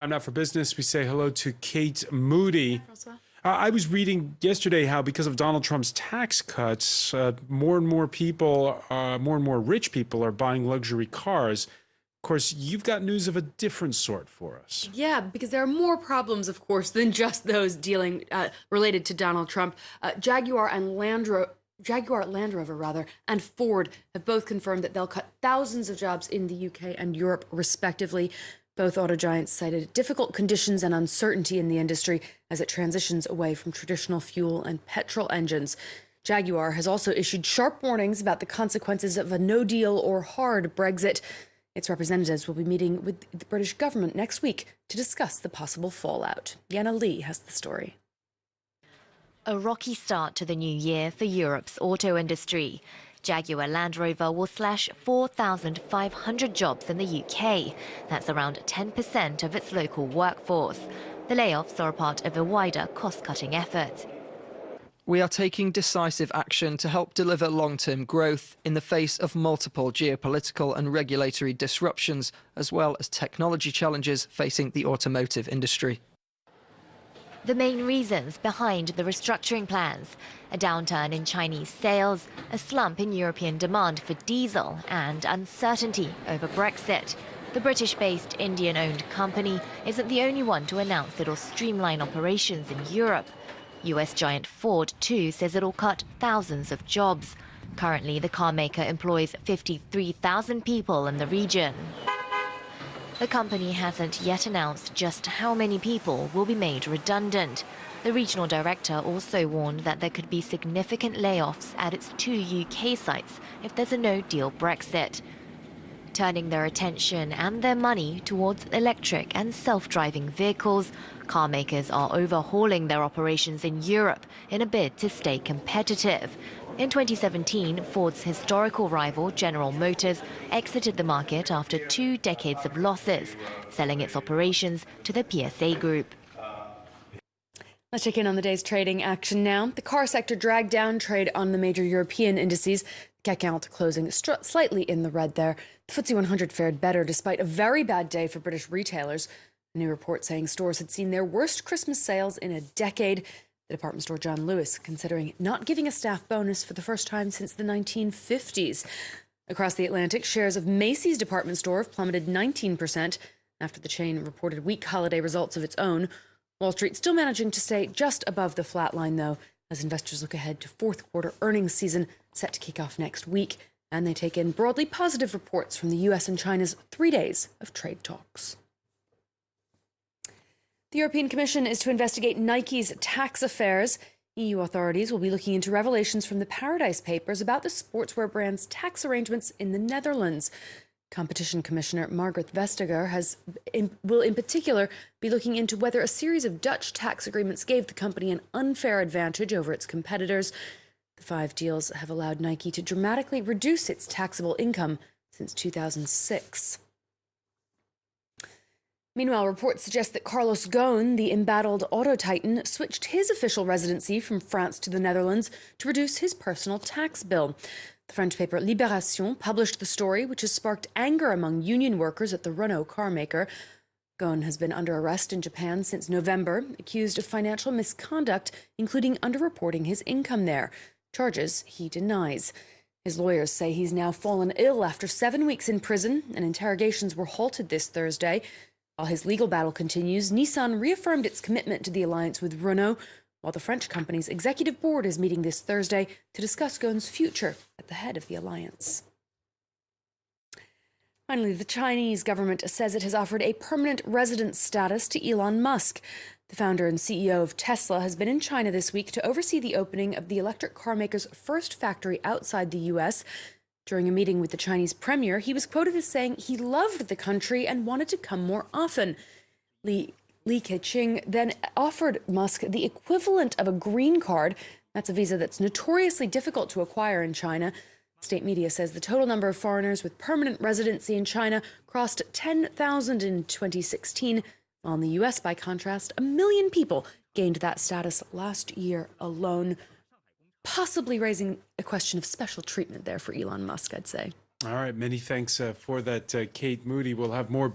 I'm Not for Business. We say hello to Kate Moody. I was reading yesterday how because of Donald Trump's tax cuts, more and more people, more and more rich people are buying luxury cars. Of course, you've got news of a different sort for us. Yeah, because there are more problems, of course, than just those related to Donald Trump. Jaguar, Land Rover, and Ford have both confirmed that they'll cut thousands of jobs in the UK and Europe, respectively. Both auto giants cited difficult conditions and uncertainty in the industry as it transitions away from traditional fuel and petrol engines. Jaguar has also issued sharp warnings about the consequences of a no-deal or hard Brexit. Its representatives will be meeting with the British government next week to discuss the possible fallout. Yana Lee has the story. A rocky start to the new year for Europe's auto industry. Jaguar Land Rover will slash 4,500 jobs in the UK. That's around 10% of its local workforce. The layoffs are a part of a wider cost-cutting effort. We are taking decisive action to help deliver long-term growth in the face of multiple geopolitical and regulatory disruptions, as well as technology challenges facing the automotive industry. The main reasons behind the restructuring plans: a downturn in Chinese sales, a slump in European demand for diesel, and uncertainty over Brexit. The British-based Indian-owned company isn't the only one to announce it'll streamline operations in Europe. US giant Ford, too, says it'll cut thousands of jobs. Currently, the car maker employs 53,000 people in the region. The company hasn't yet announced just how many people will be made redundant. The regional director also warned that there could be significant layoffs at its 2 UK sites if there's a no-deal Brexit. Turning their attention and their money towards electric and self-driving vehicles, car makers are overhauling their operations in Europe in a bid to stay competitive. In 2017, Ford's historical rival, General Motors, exited the market after 2 decades of losses, selling its operations to the PSA Group. Let's check in on the day's trading action now. The car sector dragged down trade on the major European indices. CAC 40 closing slightly in the red there. The FTSE 100 fared better despite a very bad day for British retailers. A new report saying stores had seen their worst Christmas sales in a decade. The department store John Lewis considering not giving a staff bonus for the first time since the 1950s. Across the Atlantic, shares of Macy's department store have plummeted 19% after the chain reported weak holiday results of its own. Wall Street still managing to stay just above the flat line, though, as investors look ahead to fourth quarter earnings season set to kick off next week, and they take in broadly positive reports from the US and China's 3 days of trade talks. The European Commission is to investigate Nike's tax affairs. EU authorities will be looking into revelations from the Paradise Papers about the sportswear brand's tax arrangements in the Netherlands. Competition Commissioner Margrethe Vestager will in particular be looking into whether a series of Dutch tax agreements gave the company an unfair advantage over its competitors. The 5 deals have allowed Nike to dramatically reduce its taxable income since 2006. Meanwhile, reports suggest that Carlos Ghosn, the embattled auto titan, switched his official residency from France to the Netherlands to reduce his personal tax bill. The French paper Libération published the story, which has sparked anger among union workers at the Renault car maker. Ghosn has been under arrest in Japan since November, accused of financial misconduct, including underreporting his income there. Charges he denies. His lawyers say he's now fallen ill after 7 weeks in prison, and interrogations were halted this Thursday. While his legal battle continues, Nissan reaffirmed its commitment to the alliance with Renault, while the French company's executive board is meeting this Thursday to discuss Ghosn's future at the head of the alliance. Finally, the Chinese government says it has offered a permanent residence status to Elon Musk. The founder and CEO of Tesla has been in China this week to oversee the opening of the electric car maker's first factory outside the U.S. During a meeting with the Chinese premier, he was quoted as saying he loved the country and wanted to come more often. Li Keqiang then offered Musk the equivalent of a green card. That's a visa that's notoriously difficult to acquire in China. State media says the total number of foreigners with permanent residency in China crossed 10,000 in 2016, while in the U.S., by contrast, 1 million people gained that status last year alone, possibly raising a question of special treatment there for Elon Musk, I'd say. All right, many thanks for that, Kate Moody. We'll have more